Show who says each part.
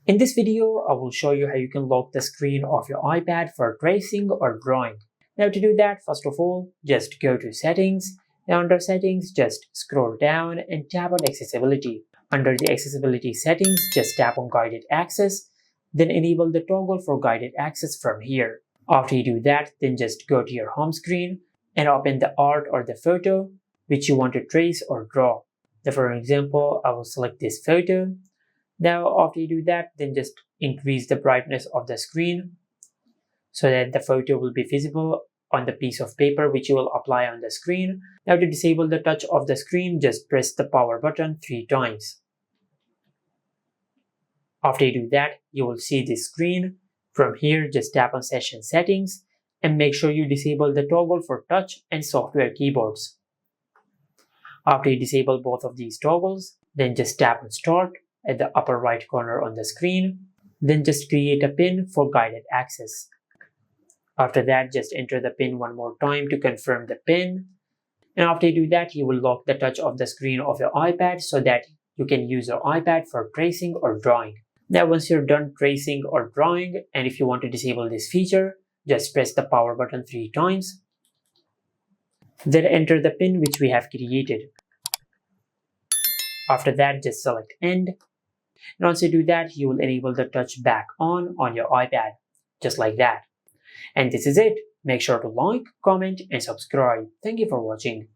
Speaker 1: In this video, I will show you how you can lock the screen of your iPad for tracing or drawing. Now to do that, first of all, just go to Settings, and under Settings, just scroll down and tap on Accessibility. Under the Accessibility settings, just tap on Guided Access, then enable the toggle for guided access from here. After you do that, then just go to your home screen and open the art or the photo which you want to trace or draw. So for example, I will select this photo. Now after you do that, then just increase the brightness of the screen so that the photo will be visible on the piece of paper which you will apply on the screen. Now to disable the touch of the screen, just press the power button 3 times. After you do that, you will see this screen. From here, just tap on Session Settings and make sure you disable the toggle for touch and software keyboards. After you disable both of these toggles, then just tap on Start at the upper right corner on the screen. Then just create a pin for guided access. After that, just enter the pin one more time to confirm the pin. And after you do that, you will lock the touch of the screen of your iPad so that you can use your iPad for tracing or drawing. Now once you're done tracing or drawing, and if you want to disable this feature, just press the power button 3 times. Then enter the pin which we have created. After that, just select End. And once you do that, you will enable the touch back on your iPad, just like that. And this is it. Make sure to like, comment, and subscribe. Thank you for watching.